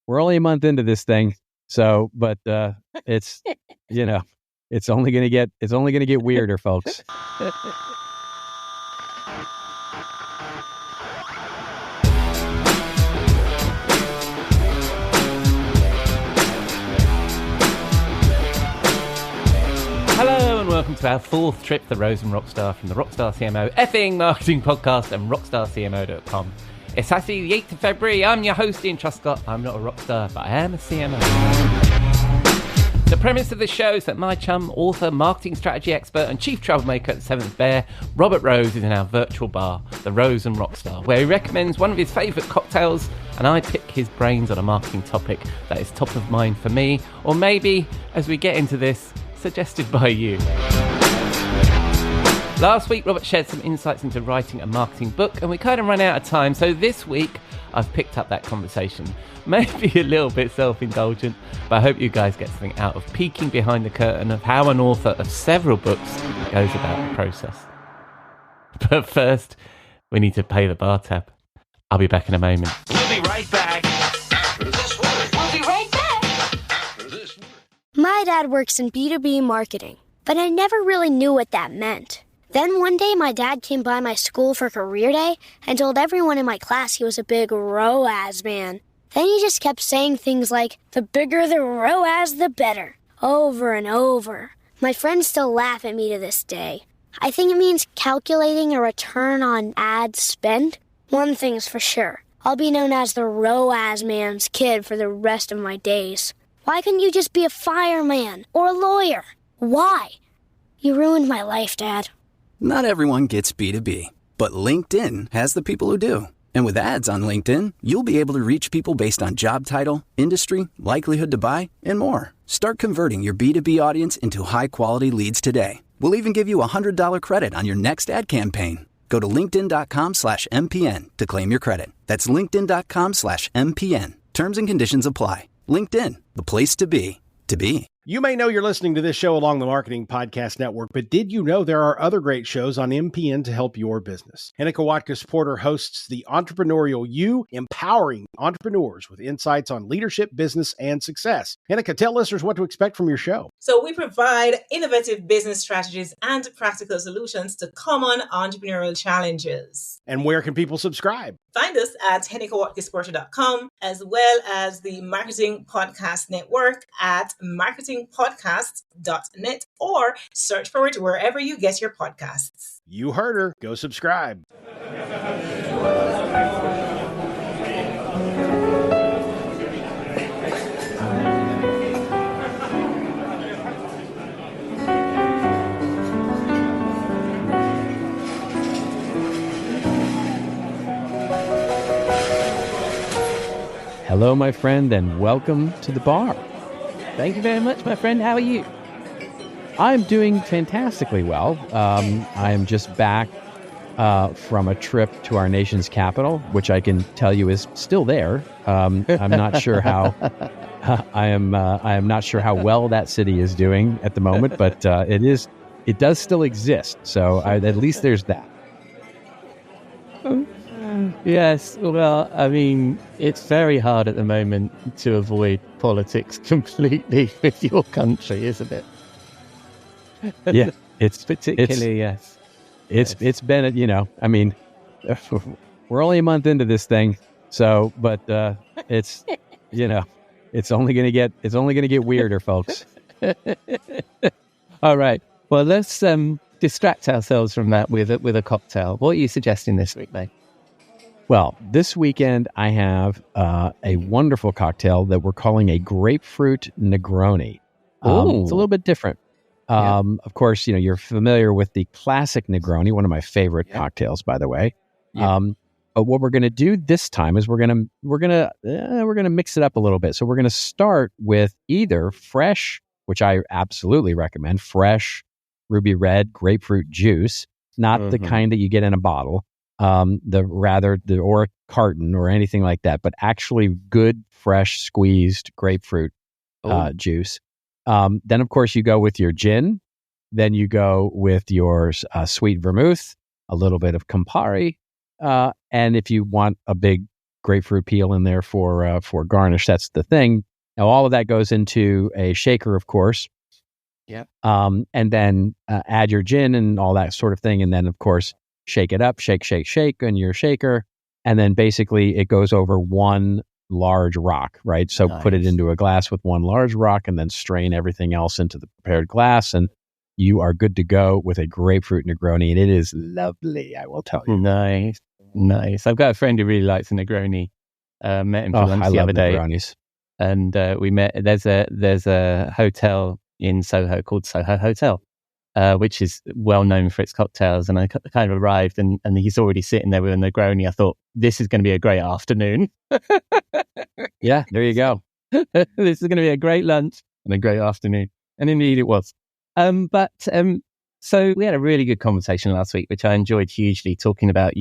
we're only a month into this thing. So, but it's, it's only going to get weirder, folks. Hello and welcome to our fourth trip to Rose and Rockstar from the Rockstar CMO effing marketing podcast and rockstarcmo.com. It's Saturday the 8th of February. I'm your host Ian Truscott. I'm not a rockstar, but I am a CMO. The premise of the show is that my chum, author, marketing strategy expert and chief troublemaker at the Seventh Bear, Robert Rose, is in our virtual bar, the Rose and Rockstar, where he recommends one of his favourite cocktails and I pick his brains on a marketing topic that is top of mind for me, or maybe, as we get into this, suggested by you. Last week, Robert shared some insights into writing a marketing book, and we kind of ran out of time, so this week, I've picked up that conversation. Maybe a little bit self-indulgent, but I hope you guys get something out of peeking behind the curtain of how an author of several books goes about the process. But first, we need to pay the bar tab. I'll be back in a moment. We'll be right back. We'll be right back. My dad works in B2B marketing, but I never really knew what that meant. Then one day my dad came by my school for career day and told everyone in my class he was a big ROAS man. Then he just kept saying things like, the bigger the ROAS, the better, over and over. My friends still laugh at me to this day. I think it means calculating a return on ad spend. One thing's for sure, I'll be known as the ROAS man's kid for the rest of my days. Why couldn't you just be a fireman or a lawyer? Why? You ruined my life, Dad. Not everyone gets B2B, but LinkedIn has the people who do. And with ads on LinkedIn, you'll be able to reach people based on job title, industry, likelihood to buy, and more. Start converting your B2B audience into high-quality leads today. We'll even give you a $100 credit on your next ad campaign. Go to linkedin.com/MPN to claim your credit. That's linkedin.com/MPN. Terms and conditions apply. LinkedIn, the place to be, to be. You may know you're listening to this show along the Marketing Podcast Network, but did you know there are other great shows on MPN to help your business? Hennika Watkis-Porter hosts The Entrepreneurial You, empowering entrepreneurs with insights on leadership, business, and success. Hennika, tell listeners what to expect from your show. So we provide innovative business strategies and practical solutions to common entrepreneurial challenges. And where can people subscribe? Find us at hennikawatkisporter.com, as well as the Marketing Podcast Network at marketingpodcasts.net, or search for it wherever you get your podcasts. You heard her. Go subscribe. Hello, my friend, and welcome to the bar. Thank you very much, my friend. How are you? I'm doing fantastically well. I am just back from a trip to our nation's capital, which I can tell you is still there. I'm not sure how. I am not sure how well that city is doing at the moment, but it does still exist. So at least there's that. Yes, well, I mean, it's very hard at the moment to avoid politics completely with your country, isn't it? Yeah, it's been, I mean, we're only a month into this thing, so, but it's only gonna get weirder, folks. All right, well, let's distract ourselves from that with a cocktail. What are you suggesting this week, mate? Well, this weekend I have a wonderful cocktail that we're calling a Grapefruit Negroni. It's a little bit different. Of course, you're familiar with the classic Negroni, one of my favorite cocktails, by the way. But what we're going to do this time is we're going to mix it up a little bit. So we're going to start with either fresh, which I absolutely recommend, fresh ruby red grapefruit juice, not the kind that you get in a bottle. Or a carton or anything like that, but actually good, fresh, squeezed grapefruit juice. Then, of course, you go with your gin. Then you go with your sweet vermouth, a little bit of Campari. And if you want a big grapefruit peel in there for garnish. That's the thing. Now, all of that goes into a shaker, of course. Yeah. And then add your gin and all that sort of thing. And then, of course, shake it up, shake in your shaker. And then basically it goes over one large rock, right? So put it into a glass with one large rock and then strain everything else into the prepared glass. And you are good to go with a grapefruit Negroni. And it is lovely, I will tell you. Nice. I've got a friend who really likes a Negroni. Met him for lunch the other day. Negronis. And we met, there's a hotel in Soho called Soho Hotel, which is well known for its cocktails. And I kind of arrived and he's already sitting there with a Negroni. I thought, this is going to be a great afternoon. Yeah, there you go. This is going to be a great lunch and a great afternoon. And indeed it was. So we had a really good conversation last week, which I enjoyed hugely, talking about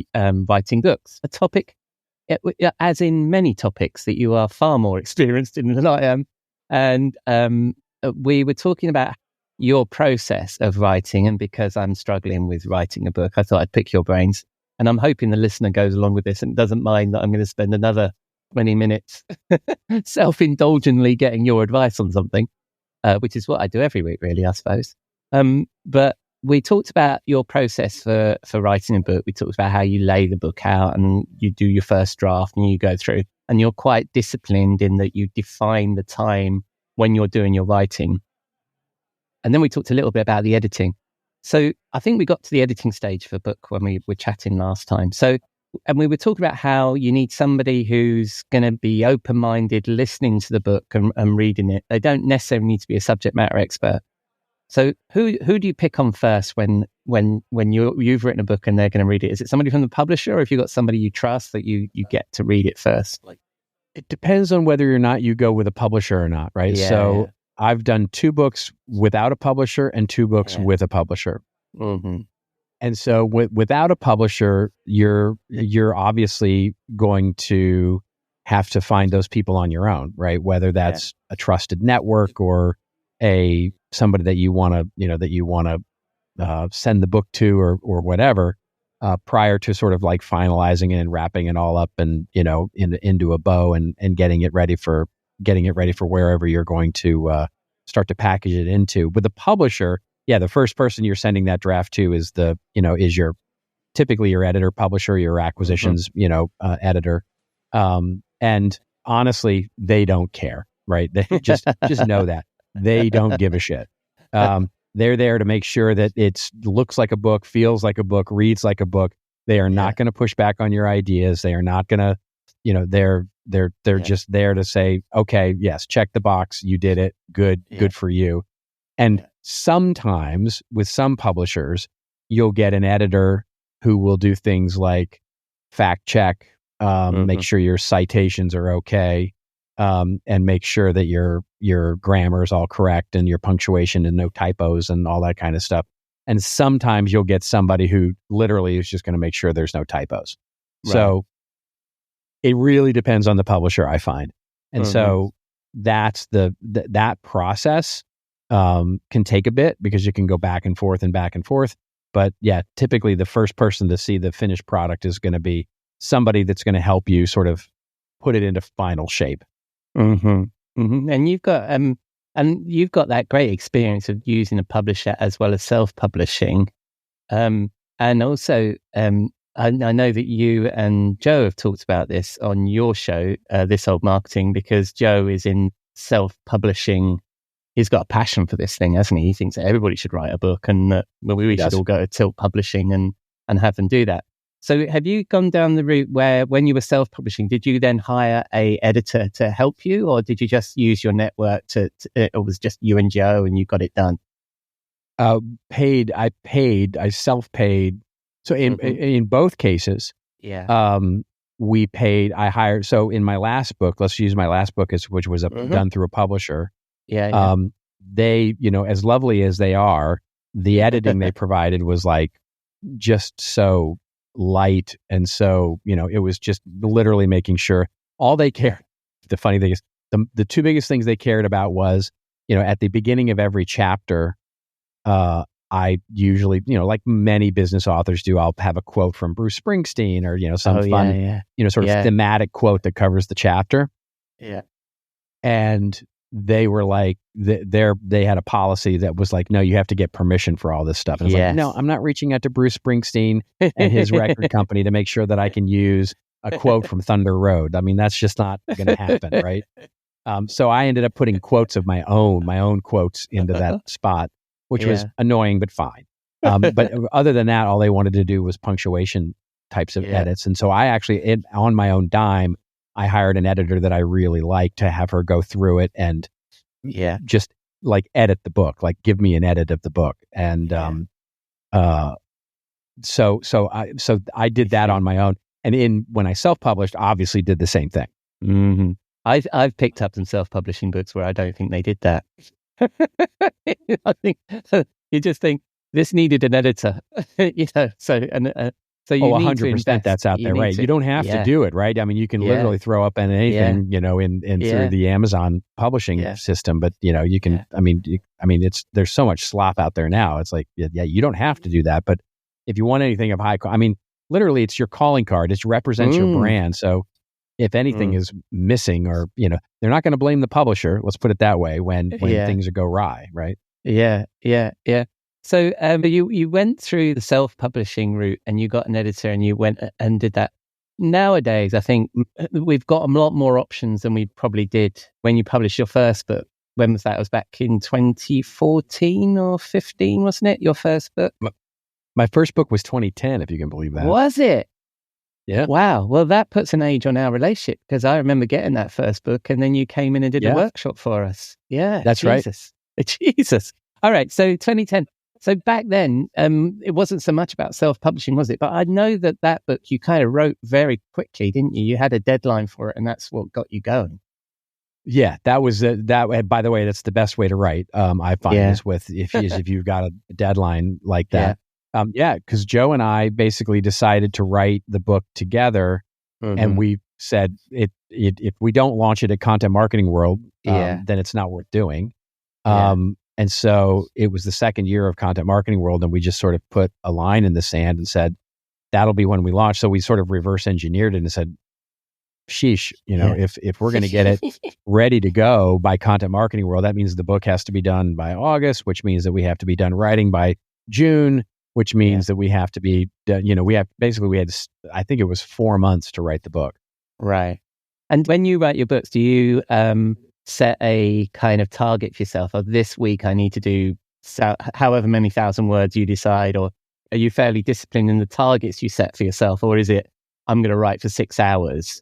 writing books, a topic, as in many topics, that you are far more experienced in than I am. And we were talking about your process of writing. And because I'm struggling with writing a book, I thought I'd pick your brains. And I'm hoping the listener goes along with this and doesn't mind that I'm going to spend another 20 minutes self-indulgently getting your advice on something, which is what I do every week, really, I suppose. But we talked about your process for writing a book. We talked about how you lay the book out and you do your first draft and you go through. And you're quite disciplined in that you define the time when you're doing your writing. And then we talked a little bit about the editing. So I think we got to the editing stage for a book when we were chatting last time. So, and we were talking about how you need somebody who's going to be open-minded, listening to the book and reading it. They don't necessarily need to be a subject matter expert. So who do you pick on first when you've written a book and they're going to read it? Is it somebody from the publisher, or have you got somebody you trust that you get to read it first? It depends on whether or not you go with a publisher or not, right? Yeah, so yeah. I've done 2 books without a publisher and 2 books with a publisher. Mm-hmm. And so without a publisher, you're obviously going to have to find those people on your own, right? Whether that's a trusted network or somebody that you want to send the book to or whatever, prior to sort of like finalizing it and wrapping it all up and into a bow and getting it ready for wherever you're going to start to package it into. With a publisher, the first person you're sending that draft to is typically your editor, publisher, your acquisitions, editor. And honestly, they don't care, right? They just know that. They don't give a shit. They're there to make sure that it looks like a book, feels like a book, reads like a book. They are not going to push back on your ideas. They are not going to, they're just there to say, okay, yes, check the box. You did it. Good for you. And sometimes with some publishers, you'll get an editor who will do things like fact check, make sure your citations are okay, and make sure that your grammar is all correct and your punctuation and no typos and all that kind of stuff. And sometimes you'll get somebody who literally is just going to make sure there's no typos. Right. So it really depends on the publisher, I find. And so that's that process can take a bit because you can go back and forth. But typically the first person to see the finished product is going to be somebody that's going to help you sort of put it into final shape. Mm-hmm. Mm-hmm. And you've got that great experience of using a publisher as well as self-publishing. And also, I know that you and Joe have talked about this on your show, This Old Marketing, because Joe is in self-publishing. He's got a passion for this thing, hasn't he? He thinks that everybody should write a book and that we should all go to Tilt Publishing and have them do that. So have you gone down the route where when you were self-publishing, did you then hire a editor to help you, or did you just use your network it was just you and Joe and you got it done? I self-paid. So in both cases, we paid, I hired, so in my last book, let's use my last book, which was done through a publisher. They, as lovely as they are, the editing they provided was like just so light. And so, it was just literally making sure all they cared. The funny thing is the 2 biggest things they cared about was, at the beginning of every chapter, I usually, like many business authors do, I'll have a quote from Bruce Springsteen or, some fun, sort of thematic quote that covers the chapter. Yeah. And they were like, they had a policy that was like, no, you have to get permission for all this stuff. And it's like, no, I'm not reaching out to Bruce Springsteen and his record company to make sure that I can use a quote from Thunder Road. I mean, that's just not going to happen, right? So I ended up putting quotes of my own quotes into that spot, which was annoying, but fine. But other than that, all they wanted to do was punctuation types of edits. And so I actually, on my own dime, I hired an editor that I really liked to have her go through it and just like edit the book, like give me an edit of the book. And so I did that on my own. And when I self-published, obviously did the same thing. Mm-hmm. I've picked up some self-publishing books where I don't think they did that. I think you just think this needed an editor, So you 100% that's out there, right? You don't have to do it, right? I mean, you can literally throw up anything, in through the Amazon publishing system, but you can. I mean, there's so much slop out there now. It's like, you don't have to do that, but if you want anything of high, literally, it's your calling card. It represents your brand. So if anything is missing, or they're not going to blame the publisher. Let's put it that way. When things go awry, right? Yeah. So you went through the self-publishing route and you got an editor and you went and did that. Nowadays, I think we've got a lot more options than we probably did when you published your first book. When was that? It was back in 2014 or 15, wasn't it? Your first book? My first book was 2010, if you can believe that. Was it? Yeah. Wow. Well, that puts an age on our relationship because I remember getting that first book and then you came in and did a workshop for us. Yeah. That's right. Jesus. All right. So 2010. So back then, it wasn't so much about self-publishing, was it? But I know that book you kind of wrote very quickly, didn't you? You had a deadline for it, and that's what got you going. Yeah, that was that. By the way, that's the best way to write. I find this with if you've got a deadline like that. Because Joe and I basically decided to write the book together, and we said if we don't launch it at Content Marketing World, then it's not worth doing. And so it was the second year of Content Marketing World, and we just sort of put a line in the sand and said, that'll be when we launch. So we sort of reverse engineered it and said, sheesh, if we're going to get it ready to go by Content Marketing World, that means the book has to be done by August, which means that we have to be done writing by June, which means that we have to be, we had, I think it was 4 months to write the book. Right. And when you write your books, do you set a kind of target for yourself of this week I need to do however many thousand words you decide, or are you fairly disciplined in the targets you set for yourself, or is it I'm going to write for 6 hours?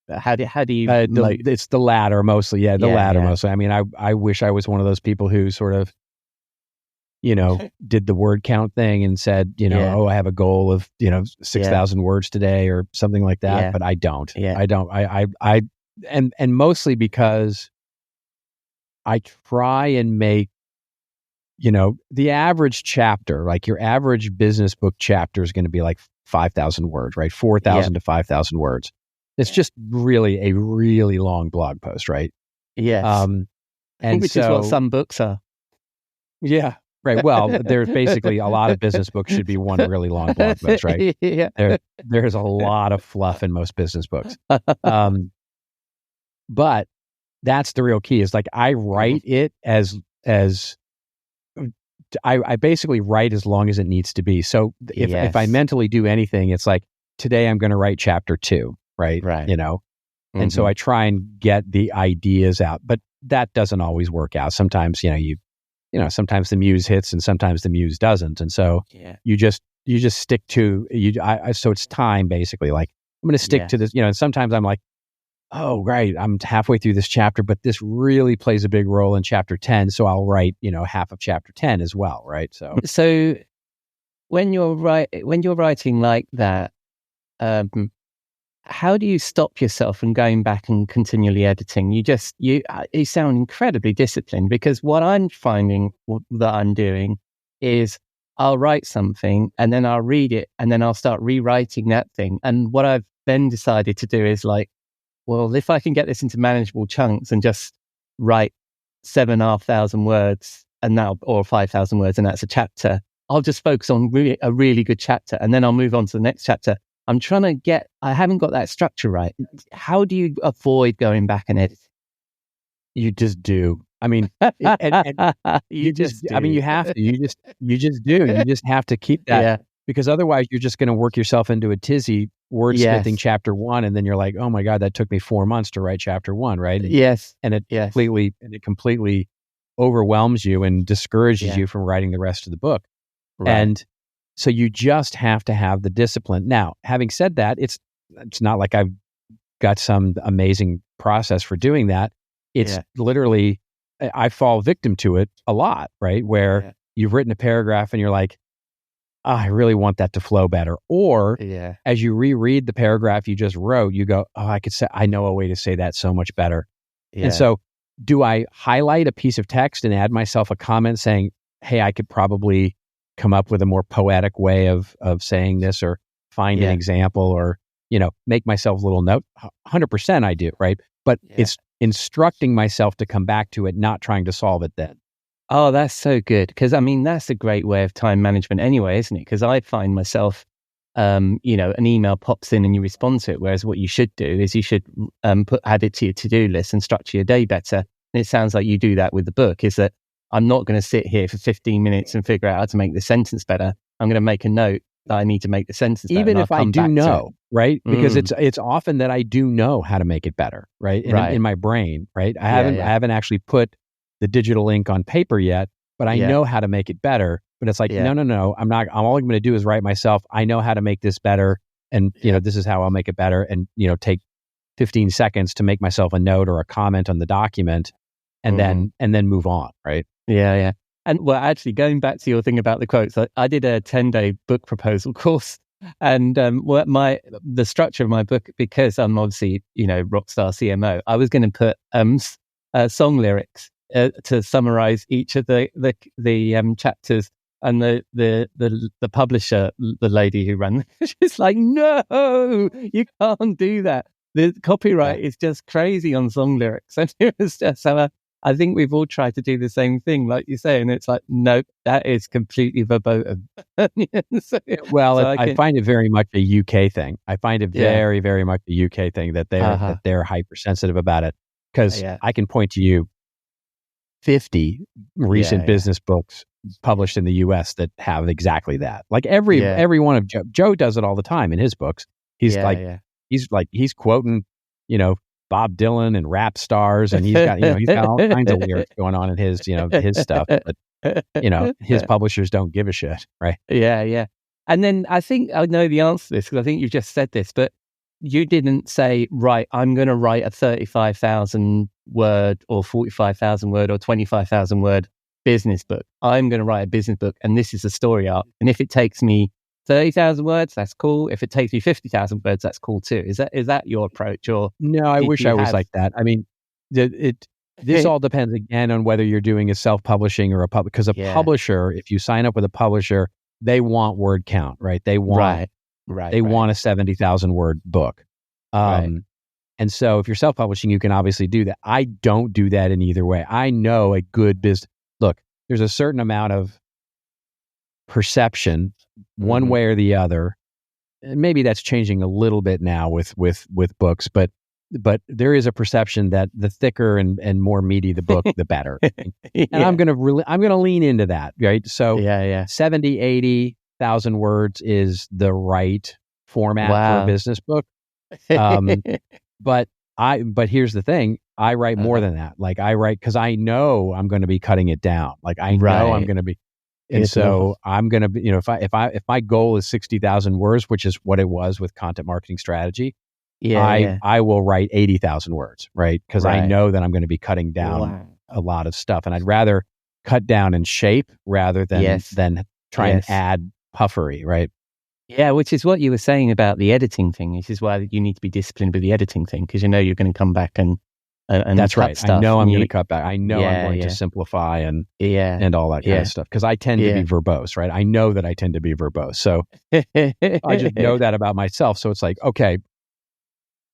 How do you it's the latter mostly. The latter mostly. I mean, I wish I was one of those people who sort of did the word count thing and said, I have a goal of 6,000 words today or something like that, but I don't. I don't. And mostly because I try and make, the average chapter, like your average business book chapter is going to be like 5,000 words, right? 4,000 to 5,000 words. It's just really a really long blog post, right? Yes. And which is what some books are. Yeah. Right. Well, there's basically a lot of business books should be one really long blog post, right? There's a lot of fluff in most business books. But that's the real key is like I write it as I basically write as long as it needs to be. So if I mentally do anything, it's like today I'm going to write chapter 2, right? Right. And so I try and get the ideas out, but that doesn't always work out. Sometimes, sometimes the muse hits and sometimes the muse doesn't. And so you just stick to so it's time basically. Like I'm going to stick to this, and sometimes I'm like, oh, right, I'm halfway through this chapter, but this really plays a big role in chapter 10. So I'll write, half of chapter 10 as well. Right. So when you're writing like that, how do you stop yourself from going back and continually editing? You sound incredibly disciplined, because what I'm finding that I'm doing is I'll write something and then I'll read it and then I'll start rewriting that thing. And what I've then decided to do is like, well, if I can get this into manageable chunks and just write 7,500 words or 5,000 words, and that's a chapter. I'll just focus on a really good chapter, and then I'll move on to the next chapter. I haven't got that structure right. How do you avoid going back and editing? You just do. I mean, you just do. I mean, you have to. You just do. You just have to keep that because otherwise you're just going to work yourself into a tizzy wordsmithing chapter 1, and then you're like, oh my God, that took me 4 months to write chapter 1, right? And it completely overwhelms you and discourages you from writing the rest of the book. Right. And so you just have to have the discipline. Now, having said that, it's not like I've got some amazing process for doing that. It's literally, I fall victim to it a lot, right? Where you've written a paragraph and you're like, I really want that to flow better. Or as you reread the paragraph you just wrote, you go, I know a way to say that so much better. And so do I highlight a piece of text and add myself a comment saying, hey, I could probably come up with a more poetic way of saying this, or find an example, or, make myself a little note? 100% I do, right? But it's instructing myself to come back to it, not trying to solve it then. Oh, that's so good. Because, I mean, that's a great way of time management anyway, isn't it? Because I find myself, an email pops in and you respond to it. Whereas what you should do is you should add it to your to-do list and structure your day better. And it sounds like you do that with the book, is that I'm not going to sit here for 15 minutes and figure out how to make the sentence better. I'm going to make a note that I need to make the sentence better. Even if I do know, right? Because it's often that I do know how to make it better, right? In my brain, right? I haven't actually put the digital ink on paper yet, but I know how to make it better. But it's like, no, I'm not. All I'm going to do is write myself, I know how to make this better. And, this is how I'll make it better. And, take 15 seconds to make myself a note or a comment on the document, and then move on, right? Yeah. And well, actually, going back to your thing about the quotes, I did a 10-day book proposal course, and the structure of my book, because I'm obviously Rockstar CMO, I was going to put song lyrics to summarize each of the chapters, and the publisher, the lady who ran, she's like, no, you can't do that. The copyright is just crazy on song lyrics, and it was just so. I think we've all tried to do the same thing, like you say, and it's like, nope, that is completely verboten. I find it very much a UK thing. I find it very, very much a UK thing that they're hypersensitive about it. Because I can point to you 50 recent business books published in the US that have exactly that. Like every one of Joe does it all the time in his books. He's he's quoting, Bob Dylan and rap stars, and he's got all kinds of lyrics going on in his stuff. But his publishers don't give a shit, right? Yeah. And then I think I know the answer to this, because I think you just said this, but you didn't say, right, I'm going to write a 35,000 word or 45,000 word or 25,000 word business book. I'm going to write a business book, and this is a story arc. And if it takes me 30,000 words, that's cool. If it takes me 50,000 words, that's cool too. Is that your approach? Or no, I wish I was like that. I mean, this all depends again on whether you're doing a self-publishing or a because a publisher, if you sign up with a publisher, they want word count, right? They want want a 70,000 word book. And so if you're self-publishing, you can obviously do that. I don't do that in either way. I know a good business. Look, there's a certain amount of perception one way or the other. And maybe that's changing a little bit now with books, but there is a perception that the thicker and more meaty the book, the better. And I'm going to lean into that, right? So 70, 80,000 words is the right format for a business book. But here's the thing. I write more than that. Like I write because I know I'm going to be cutting it down. Like I know I'm going to be. And so I'm going to be, if my goal is 60,000 words, which is what it was with content marketing strategy, I will write 80,000 words, right? Because I know that I'm going to be cutting down a lot of stuff, and I'd rather cut down in shape rather than try and add puffery, right? Yeah, which is what you were saying about the editing thing. This is why you need to be disciplined with the editing thing, because you're going to come back and that's right. Stuff. I know I'm going to cut back. I know I'm going to simplify and all that kind of stuff, because I tend to be verbose, right? I know that I tend to be verbose. So I just know that about myself. So it's like, okay,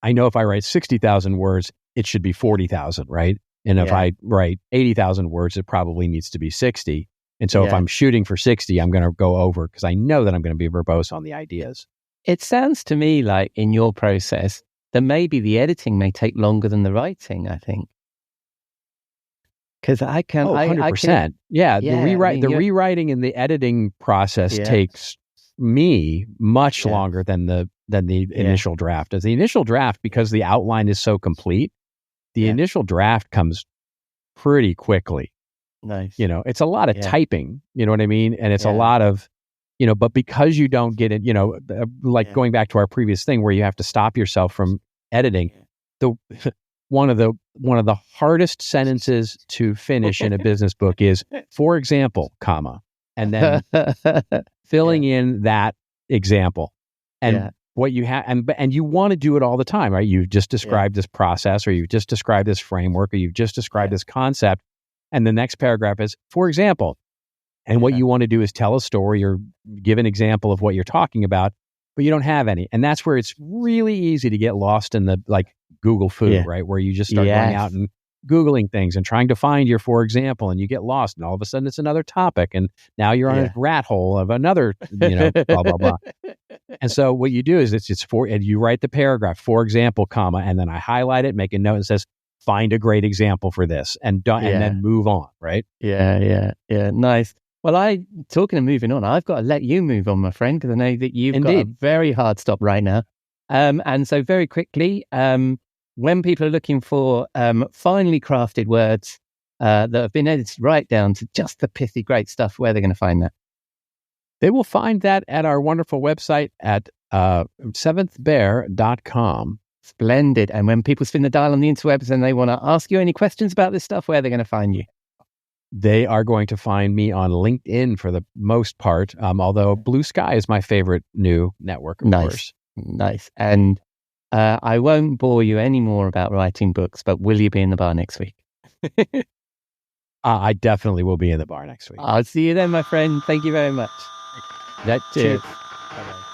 I know if I write 60,000 words, it should be 40,000, right? And if I write 80,000 words, it probably needs to be 60. And so if I'm shooting for 60, I'm going to go over because I know that I'm going to be verbose on the ideas. It sounds to me like in your process that maybe the editing may take longer than the writing, I think. Because I can... 100%. The rewriting and the editing process takes me much longer than the initial draft. As the initial draft, because the outline is so complete, the initial draft comes pretty quickly. Nice. It's a lot of typing, you know what I mean? And it's a lot of, but because you don't get it, going back to our previous thing where you have to stop yourself from editing, one of the hardest sentences to finish in a business book is, for example, comma, and then filling in that example. And what you have, and you want to do it all the time, right? You've just described this process, or you've just described this framework, or you've just described this concept. And the next paragraph is, for example, and what you want to do is tell a story or give an example of what you're talking about, but you don't have any. And that's where it's really easy to get lost in the Google food, right? Where you just start going out and Googling things and trying to find your, for example, and you get lost, and all of a sudden it's another topic. And now you're on a rat hole of another, blah, blah, blah. And so what you do is and you write the paragraph, for example, comma, and then I highlight it, make a note and says, find a great example for this, and then move on, right? Yeah. Nice. Well, talking of moving on, I've got to let you move on, my friend, because I know that you've got a very hard stop right now. And so very quickly, when people are looking for finely crafted words that have been edited right down to just the pithy, great stuff, where they're going to find that? They will find that at our wonderful website at seventhbear.com. Splendid. And when people spin the dial on the interwebs and they want to ask you any questions about this stuff, where are they going to find you? They are going to find me on LinkedIn for the most part, although Blue Sky is my favorite new network, of course. Nice. And I won't bore you any more about writing books, but will you be in the bar next week? I definitely will be in the bar next week. I'll see you then, my friend. Thank you very much. Cheers. Bye-bye.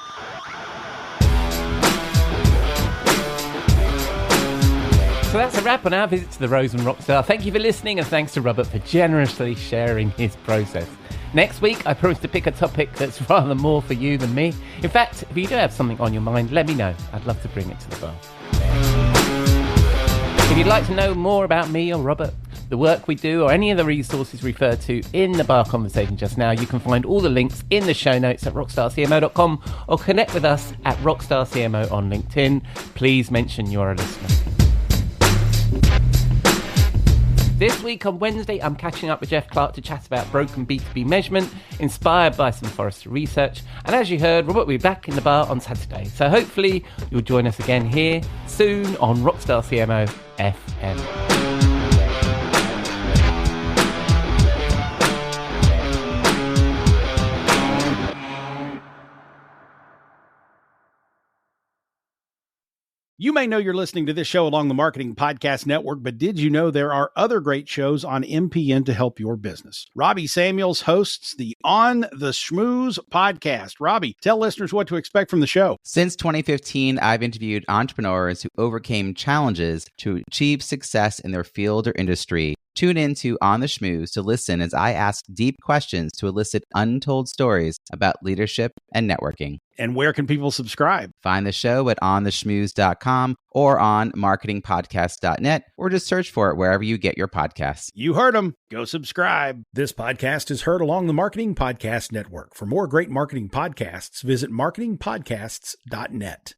So that's a wrap on our visit to the Rose and Rockstar. Thank you for listening, and thanks to Robert for generously sharing his process. Next week, I promise to pick a topic that's rather more for you than me. In fact, if you do have something on your mind, let me know. I'd love to bring it to the bar. If you'd like to know more about me or Robert, the work we do, or any of the resources referred to in the bar conversation just now, you can find all the links in the show notes at rockstarcmo.com, or connect with us at Rockstar CMO on LinkedIn. Please mention you're a listener. This week on Wednesday, I'm catching up with Jeff Clark to chat about broken B2B measurement, inspired by some Forrester research. And as you heard, Robert will be back in the bar on Saturday. So hopefully you'll join us again here soon on Rockstar CMO FM. You may know you're listening to this show along the Marketing Podcast Network, but did you know there are other great shows on MPN to help your business? Robbie Samuels hosts the On the Schmooze podcast. Robbie, tell listeners what to expect from the show. Since 2015, I've interviewed entrepreneurs who overcame challenges to achieve success in their field or industry. Tune in to On the Schmooze to listen as I ask deep questions to elicit untold stories about leadership and networking. And where can people subscribe? Find the show at ontheschmooze.com or on marketingpodcast.net, or just search for it wherever you get your podcasts. You heard them. Go subscribe. This podcast is heard along the Marketing Podcast Network. For more great marketing podcasts, visit marketingpodcasts.net.